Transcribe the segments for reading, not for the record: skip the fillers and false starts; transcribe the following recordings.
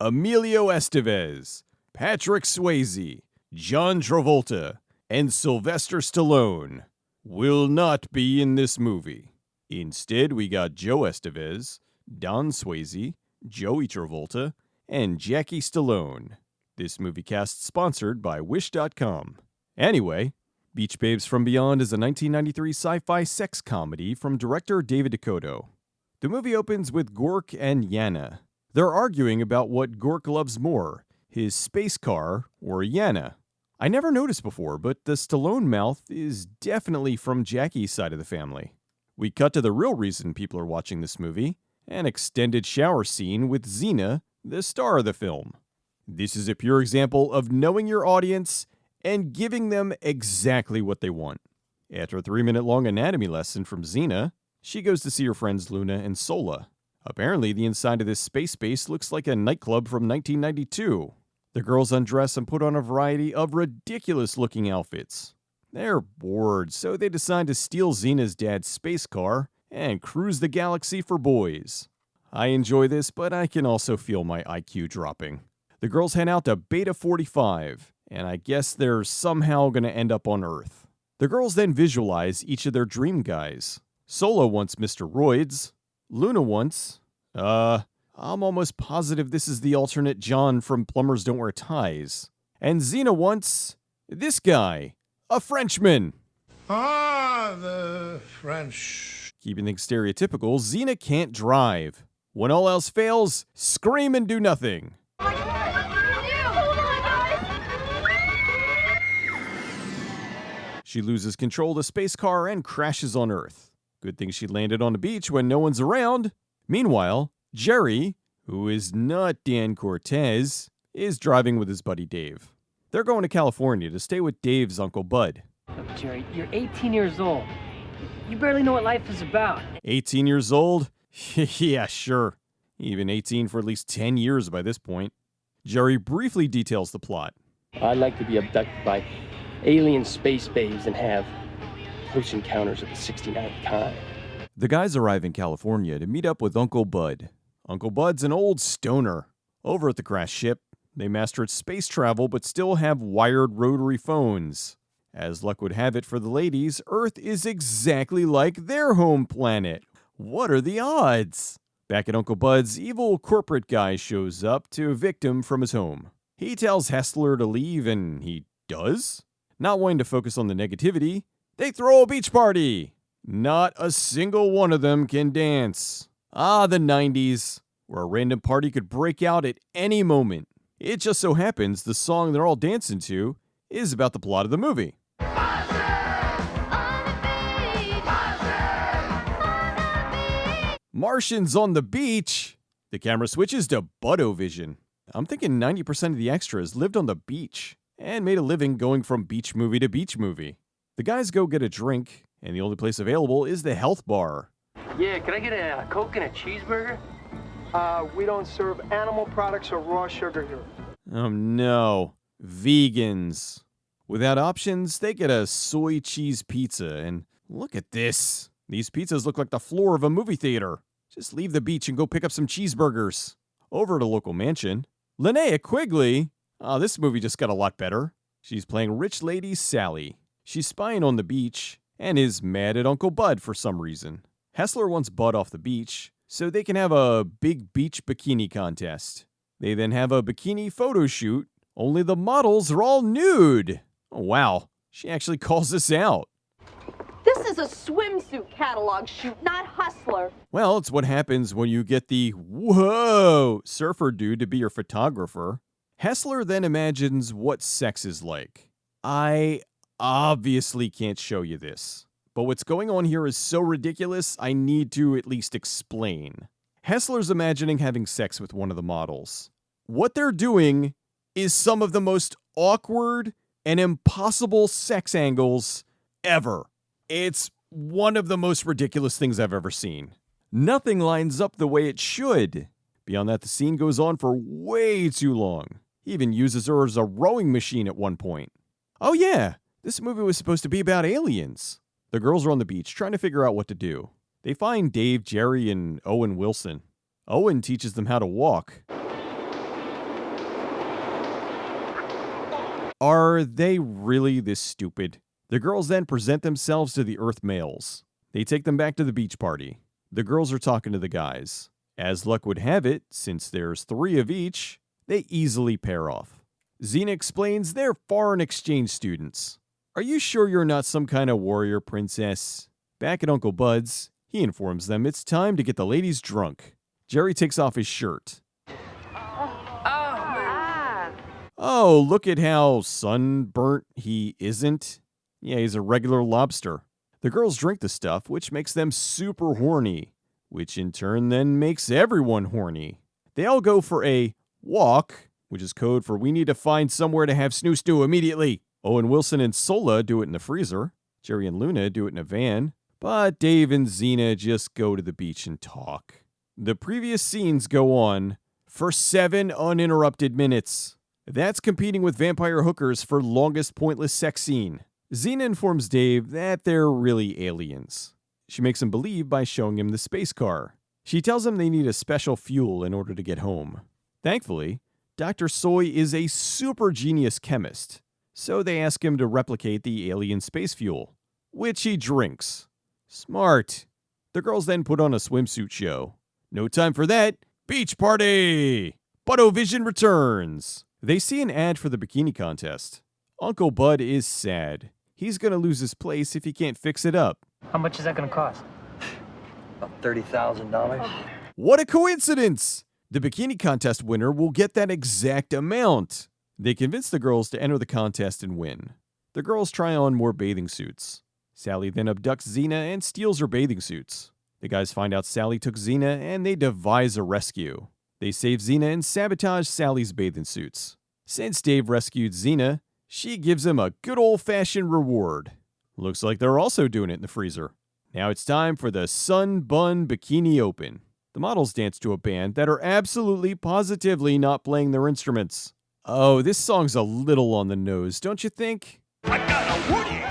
Emilio Estevez, Patrick Swayze, John Travolta, and Sylvester Stallone will not be in this movie. Instead, we got Joe Estevez, Don Swayze, Joey Travolta, and Jackie Stallone. This movie cast sponsored by Wish.com. Anyway, Beach Babes from Beyond is a 1993 sci-fi sex comedy from director David DeCoteau. The movie opens with Gork and Yana. They're arguing about what Gork loves more, his space car or Yana. I never noticed before, but the Stallone mouth is definitely from Jackie's side of the family. We cut to the real reason people are watching this movie, an extended shower scene with Xena, the star of the film. This is a pure example of knowing your audience and giving them exactly what they want. After a 3-minute-long anatomy lesson from Xena, she goes to see her friends Luna and Sola. Apparently, the inside of this space base looks like a nightclub from 1992. The girls undress and put on a variety of ridiculous-looking outfits. They're bored, so they decide to steal Xena's dad's space car and cruise the galaxy for boys. I enjoy this, but I can also feel my IQ dropping. The girls head out to Beta 45, and I guess they're somehow going to end up on Earth. The girls then visualize each of their dream guys. Sola wants Mr. Roids. Luna wants, I'm almost positive this is the alternate John from Plumbers Don't Wear Ties. And Xena wants this guy, a Frenchman. Ah, the French. Keeping things stereotypical, Xena can't drive. When all else fails, scream and do nothing. She loses control of the space car and crashes on Earth. Good thing she landed on the beach when no one's around. Meanwhile, Jerry, who is not Dan Cortez, is driving with his buddy Dave. They're going to California to stay with Dave's Uncle Bud. Look, Jerry, you're 18 years old. You barely know what life is about. 18 years old? Yeah, sure. Even 18 for at least 10 years by this point. Jerry briefly details the plot. I'd like to be abducted by alien space babes and have close encounters of the 69th kind. The guys arrive in California to meet up with Uncle Bud. Uncle Bud's an old stoner. Over at the crashed ship, they mastered space travel but still have wired rotary phones. As luck would have it for the ladies, Earth is exactly like their home planet. What are the odds? Back at Uncle Bud's, evil corporate guy shows up to evict him from his home. He tells Hessler to leave, and he does? Not wanting to focus on the negativity, they throw a beach party. Not a single one of them can dance. Ah, the 90s, where a random party could break out at any moment. It just so happens the song they're all dancing to is about the plot of the movie. Martians on the beach! The camera switches to Budo-Vision. I'm thinking 90% of the extras lived on the beach and made a living going from beach movie to beach movie. The guys go get a drink, and the only place available is the health bar. Yeah, can I get a Coke and a cheeseburger? We don't serve animal products or raw sugar here. Oh no, vegans. Without options, they get a soy cheese pizza, and look at this. These pizzas look like the floor of a movie theater. Just leave the beach and go pick up some cheeseburgers. Over at a local mansion, Linnea Quigley. This movie just got a lot better. She's playing rich lady Sally. She's spying on the beach and is mad at Uncle Bud for some reason. Hessler wants Bud off the beach so they can have a big beach bikini contest. They then have a bikini photo shoot, only the models are all nude. Oh, wow. She actually calls this out. This is a swimsuit catalog shoot, not Hustler. Well, it's what happens when you get the whoa surfer dude to be your photographer. Hessler then imagines what sex is like. I obviously can't show you this, but what's going on here is so ridiculous, I need to at least explain. Hessler's imagining having sex with one of the models. What they're doing is some of the most awkward and impossible sex angles ever. It's one of the most ridiculous things I've ever seen. Nothing lines up the way it should. Beyond that, the scene goes on for way too long. He even uses her as a rowing machine at one point. Oh yeah, this movie was supposed to be about aliens. The girls are on the beach trying to figure out what to do. They find Dave, Jerry, and Owen Wilson. Owen teaches them how to walk. Are they really this stupid? The girls then present themselves to the Earth males. They take them back to the beach party. The girls are talking to the guys. As luck would have it, since there's 3 of each, they easily pair off. Xena explains they're foreign exchange students. Are you sure you're not some kind of warrior princess? Back at Uncle Bud's, he informs them it's time to get the ladies drunk. Jerry takes off his shirt. Oh, look at how sunburnt he isn't. Yeah, he's a regular lobster. The girls drink the stuff, which makes them super horny, which in turn then makes everyone horny. They all go for a walk, which is code for we need to find somewhere to have snoo stew immediately. Owen Wilson and Sola do it in the freezer. Jerry and Luna do it in a van. But Dave and Xena just go to the beach and talk. The previous scenes go on for 7 uninterrupted minutes. That's competing with vampire hookers for longest pointless sex scene. Xena informs Dave that they're really aliens. She makes him believe by showing him the space car. She tells him they need a special fuel in order to get home. Thankfully, Dr. Soy is a super genius chemist, so they ask him to replicate the alien space fuel, which he drinks. Smart. The girls then put on a swimsuit show. No time for that. Beach party! Budovision returns. They see an ad for the bikini contest. Uncle Bud is sad. He's gonna lose his place if he can't fix it up. How much is that gonna cost? About $30,000. What a coincidence! The bikini contest winner will get that exact amount. They convince the girls to enter the contest and win. The girls try on more bathing suits. Sally then abducts Xena and steals her bathing suits. The guys find out Sally took Xena and they devise a rescue. They save Xena and sabotage Sally's bathing suits. Since Dave rescued Xena, she gives him a good old-fashioned reward. Looks like they're also doing it in the freezer. Now it's time for the Sun Bun Bikini Open. The models dance to a band that are absolutely positively not playing their instruments. Oh, this song's a little on the nose, don't you think? I got a Woody!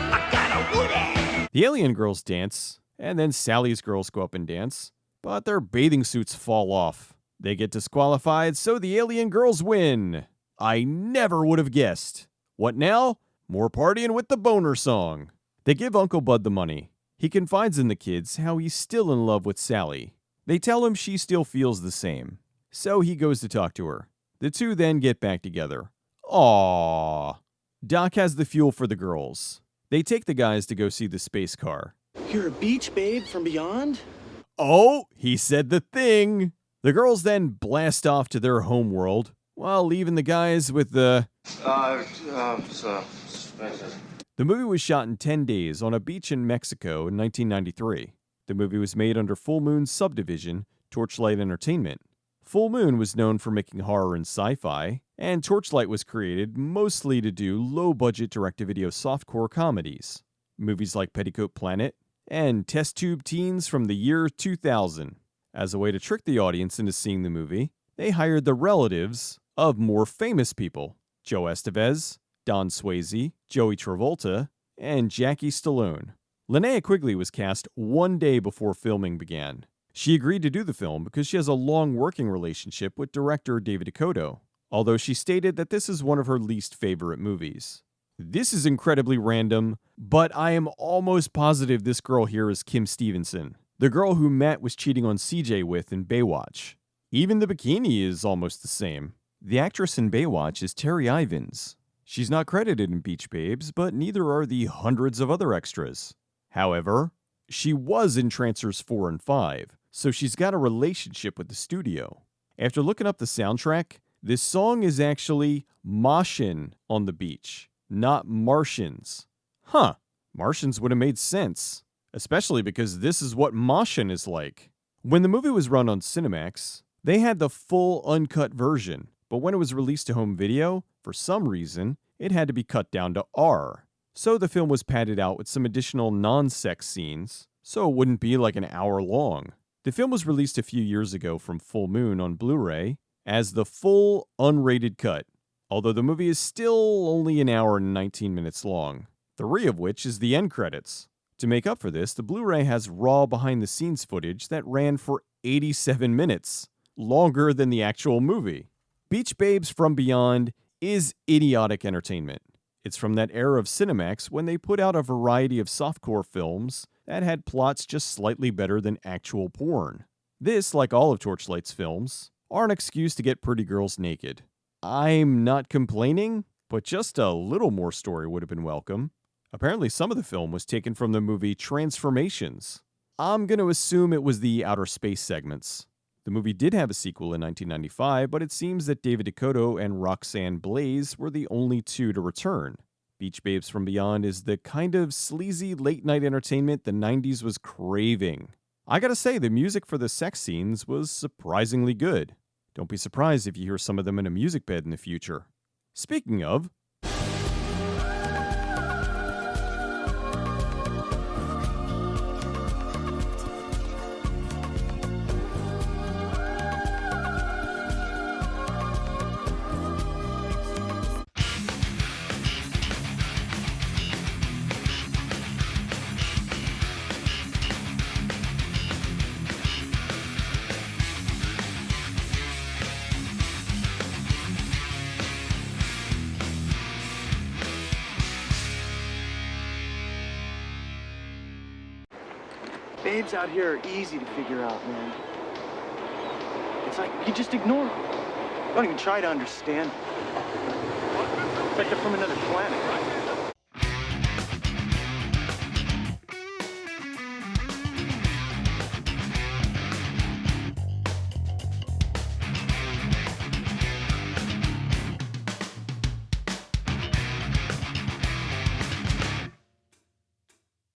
I got a Woody! The alien girls dance, and then Sally's girls go up and dance, but their bathing suits fall off. They get disqualified, so the alien girls win. I never would have guessed. What now? More partying with the boner song. They give Uncle Bud the money. He confides in the kids how he's still in love with Sally. They tell him she still feels the same. So he goes to talk to her. The two then get back together. Aww. Doc has the fuel for the girls. They take the guys to go see the space car. You're a beach babe from beyond? Oh, he said the thing. The girls then blast off to their home world, while leaving the guys with the... The movie was shot in 10 days on a beach in Mexico in 1993. The movie was made under Full Moon's subdivision, Torchlight Entertainment. Full Moon was known for making horror and sci-fi, and Torchlight was created mostly to do low-budget direct-to-video softcore comedies. Movies like Petticoat Planet and Test Tube Teens from the year 2000. As a way to trick the audience into seeing the movie, they hired the relatives of more famous people. Joe Estevez, Don Swayze, Joey Travolta, and Jackie Stallone. Linnea Quigley was cast 1 day before filming began. She agreed to do the film because she has a long working relationship with director David DeCoteau, although she stated that this is one of her least favorite movies. This is incredibly random, but I am almost positive this girl here is Kim Stevenson, the girl who Matt was cheating on CJ with in Baywatch. Even the bikini is almost the same. The actress in Baywatch is Terry Ivins. She's not credited in Beach Babes, but neither are the hundreds of other extras. However, she was in Trancers 4 and 5, so she's got a relationship with the studio. After looking up the soundtrack, this song is actually Moshin on the beach, not Martians. Huh, Martians would have made sense, especially because this is what Moshin is like. When the movie was run on Cinemax, they had the full uncut version, but when it was released to home video, for some reason, it had to be cut down to R. So the film was padded out with some additional non-sex scenes, so it wouldn't be like an hour long. The film was released a few years ago from Full Moon on Blu-ray as the full unrated cut, although the movie is still only an hour and 19 minutes long, 3 of which is the end credits. To make up for this, the Blu-ray has raw behind-the-scenes footage that ran for 87 minutes, longer than the actual movie. Beach Babes from Beyond is idiotic entertainment. It's from that era of Cinemax when they put out a variety of softcore films that had plots just slightly better than actual porn. This, like all of Torchlight's films, are an excuse to get pretty girls naked. I'm not complaining, but just a little more story would have been welcome. Apparently some of the film was taken from the movie Transformations. I'm going to assume it was the outer space segments. The movie did have a sequel in 1995, but it seems that David DeCoteau and Roxanne Blaze were the only two to return. Beach Babes from Beyond is the kind of sleazy late-night entertainment the 90s was craving. I gotta say, the music for the sex scenes was surprisingly good. Don't be surprised if you hear some of them in a music bed in the future. Speaking of, Babes out here are easy to figure out, man. It's like you just ignore them. Don't even try to understand them. It's like they're from another planet.